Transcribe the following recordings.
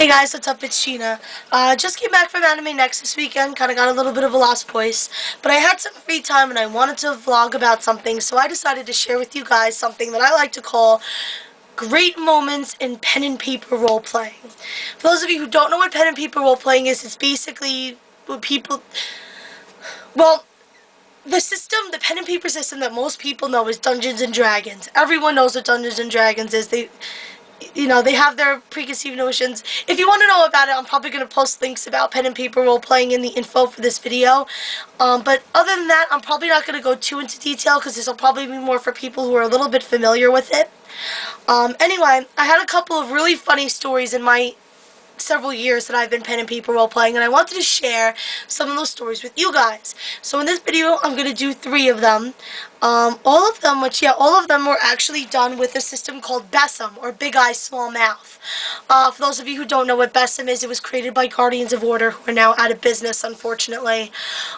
Hey guys, what's up? It's Gina. Just came back from Anime Next this weekend, kind of got a little bit of a lost voice, but I had some free time and I wanted to vlog about something, so I decided to share with you guys something that I like to call great moments in pen and paper role-playing. For those of you who don't know what pen and paper role-playing is, it's basically what people... Well, the pen and paper system that most people know is Dungeons and Dragons. Everyone knows what Dungeons and Dragons is. They have their preconceived notions. If you want to know about it, I'm probably going to post links about pen and paper role-playing in the info for this video. But other than that, I'm probably not going to go too into detail because this will probably be more for people who are a little bit familiar with it. Anyway, I had a couple of really funny stories in my several years that I've been pen and paper role playing, and I wanted to share some of those stories with you guys. So in this video, I'm going to do 3 of them. All of them were actually done with a system called BESM, or Big Eye Small Mouth. For those of you who don't know what BESM is, it was created by Guardians of Order, who are now out of business, unfortunately.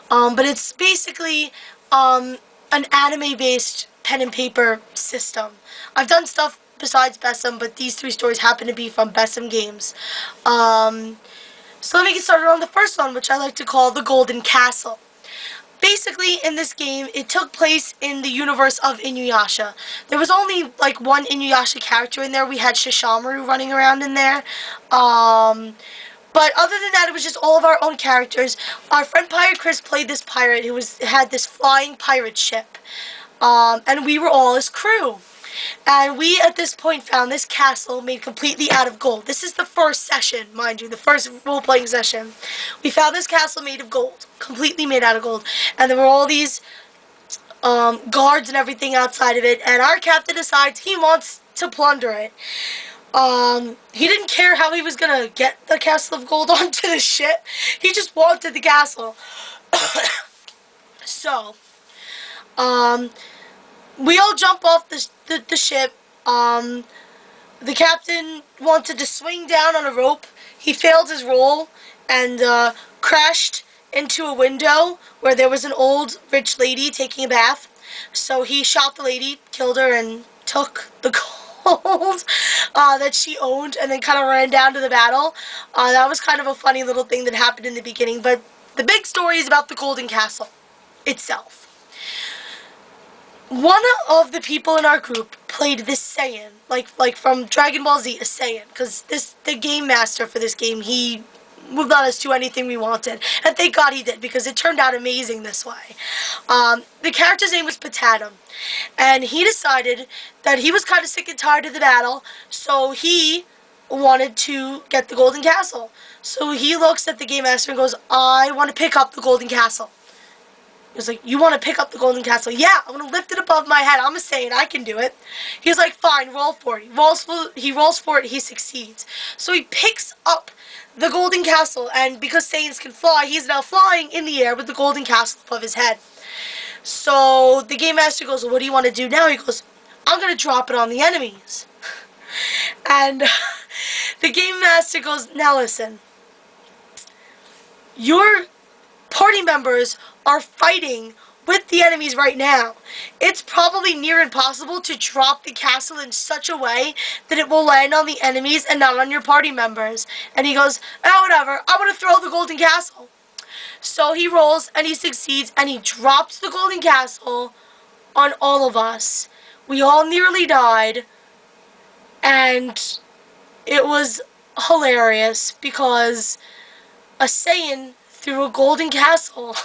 But it's basically an anime-based pen and paper system. I've done stuff besides BESM, but these 3 stories happen to be from BESM games. So let me get started on the first one, which I like to call the Golden Castle. Basically, in this game, it took place in the universe of Inuyasha. There was only, like, one Inuyasha character in there. We had Shisamaru running around in there. But other than that, it was just all of our own characters. Our friend Pirate Chris played this pirate who had this flying pirate ship. And we were all his crew. And we, at this point, found this castle made completely out of gold. This is the first session, mind you, the first role-playing session. We found this castle made of gold, completely made out of gold. And there were all these guards and everything outside of it. And our captain decides he wants to plunder it. He didn't care how he was going to get the castle of gold onto the ship. He just wanted the castle. So, we all jump off the ship. The captain wanted to swing down on a rope. He failed his roll and crashed into a window where there was an old rich lady taking a bath. So he shot the lady, killed her, and took the gold that she owned, and then kind of ran down to the battle. That was kind of a funny little thing that happened in the beginning. But the big story is about the Golden Castle itself. One of the people in our group played this Saiyan, like from Dragon Ball Z, a Saiyan, because the game master for this game, he would let us do anything we wanted, and thank God he did, because it turned out amazing this way. The character's name was Potatum, and he decided that he was kind of sick and tired of the battle, so he wanted to get the Golden Castle. So he looks at the game master and goes, "I want to pick up the Golden Castle." He was like, "You want to pick up the Golden Castle?" "Yeah, I want to lift it above my head. I'm a Saiyan. I can do it." He's like, "Fine, roll for it." He rolls for it. He succeeds. So he picks up the Golden Castle, and because Saiyans can fly, he's now flying in the air with the Golden Castle above his head. So the Game Master goes, "Well, what do you want to do now?" He goes, "I'm going to drop it on the enemies." And the Game Master goes, "Now listen. Your party members are fighting with the enemies right now. It's probably near impossible to drop the castle in such a way that it will land on the enemies and not on your party members." And he goes, "Oh, whatever, I'm going to throw the Golden Castle." So he rolls and he succeeds and he drops the Golden Castle on all of us. We all nearly died, and it was hilarious because a Saiyan threw a Golden Castle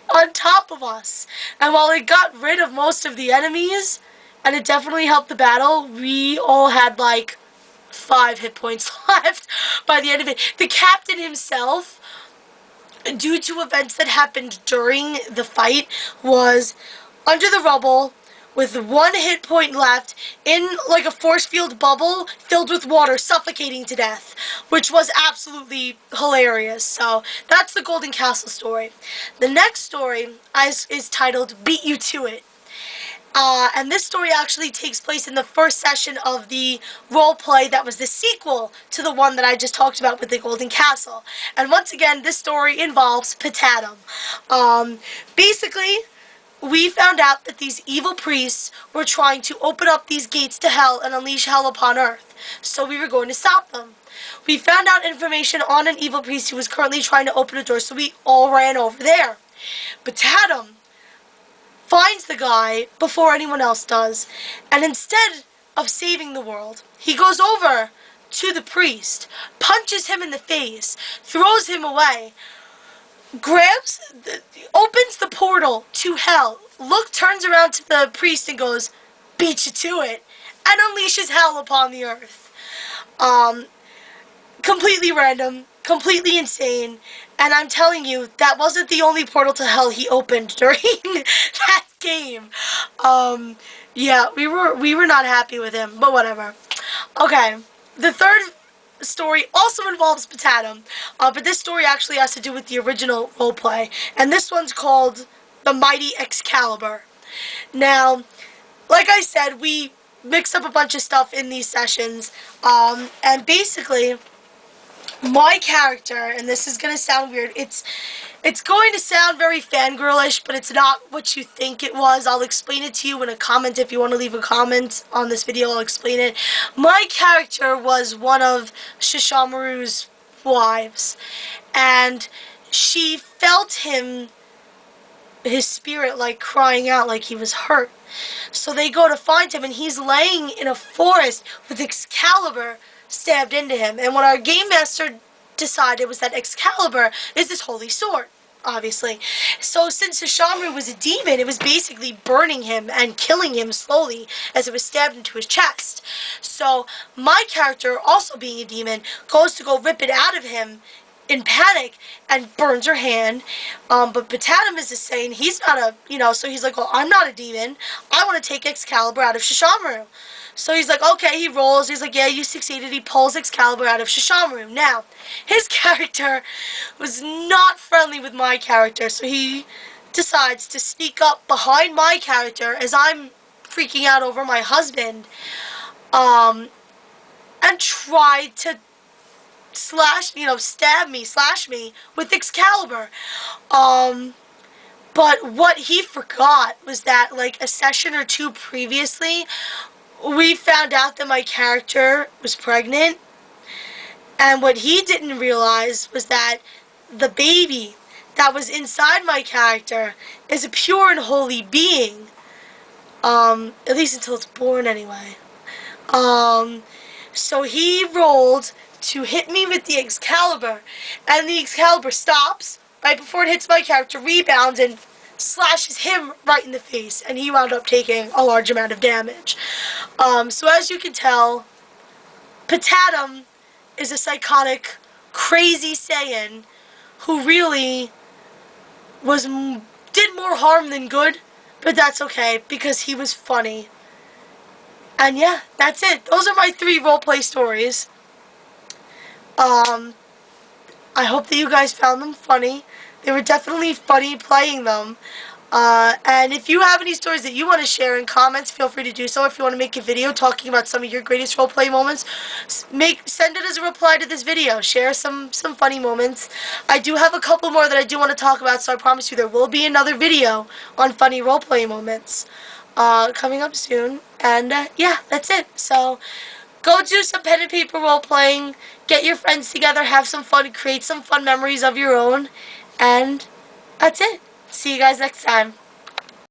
on top of us. And while it got rid of most of the enemies, and it definitely helped the battle, we all had like 5 hit points left by the end of it. The captain himself, due to events that happened during the fight, was under the rubble with 1 hit point left in like a force field bubble filled with water, suffocating to death, which was absolutely hilarious. So that's the Golden Castle story. The next story is titled Beat You to It. And this story actually takes place in the first session of the role play that was the sequel to the one that I just talked about with the Golden Castle. And once again, this story involves Potatum. Basically, we found out that these evil priests were trying to open up these gates to hell and unleash hell upon earth. So we were going to stop them. We found out information on an evil priest who was currently trying to open a door, so we all ran over there. But Tatum finds the guy before anyone else does, and instead of saving the world, he goes over to the priest, punches him in the face, throws him away, opens the portal to hell, turns around to the priest and goes, "Beat you to it," and unleashes hell upon the earth. Completely random, completely insane, and I'm telling you, that wasn't the only portal to hell he opened during that game. Yeah, we were not happy with him, but whatever. Okay, the third story also involves Potatum, but this story actually has to do with the original roleplay, and this one's called The Mighty Excalibur. Now, like I said, we mix up a bunch of stuff in these sessions, and basically, my character, and this is going to sound weird, it's going to sound very fangirlish, but it's not what you think it was. I'll explain it to you in a comment. If you want to leave a comment on this video, I'll explain it. My character was one of Shishamaru's wives, and she felt his spirit like crying out like he was hurt. So they go to find him, and he's laying in a forest with Excalibur stabbed into him. And what our game master decided was that Excalibur is this holy sword, obviously. So since Shishamaru was a demon, it was basically burning him and killing him slowly as it was stabbed into his chest. So my character, also being a demon, goes to go rip it out of him in panic and burns her hand. But Potatum is just saying he's not a, so he's like, well, I'm not a demon. I want to take Excalibur out of Shishamaru. So he's like, okay, he rolls. He's like, yeah, you succeeded. He pulls Excalibur out of Shishamaru. Now, his character was not friendly with my character, so he decides to sneak up behind my character as I'm freaking out over my husband, and tried to slash me with Excalibur. But what he forgot was that, like, a session or two previously, we found out that my character was pregnant, and what he didn't realize was that the baby that was inside my character is a pure and holy being, at least until it's born anyway. So he rolled to hit me with the Excalibur, and the Excalibur stops right before it hits my character, rebounds, and slashes him right in the face, and he wound up taking a large amount of damage. So as you can tell, Potatum is a psychotic, crazy Saiyan who really did more harm than good, but that's okay because he was funny. And yeah, that's it. Those are my 3 roleplay stories. I hope that you guys found them funny. They were definitely funny playing them. And if you have any stories that you want to share in comments, feel free to do so. If you want to make a video talking about some of your greatest roleplay moments, send it as a reply to this video. Share some funny moments. I do have a couple more that I do want to talk about, so I promise you there will be another video on funny roleplay moments coming up soon. And yeah, that's it. So go do some pen and paper role-playing, get your friends together, have some fun, create some fun memories of your own, and that's it. See you guys next time.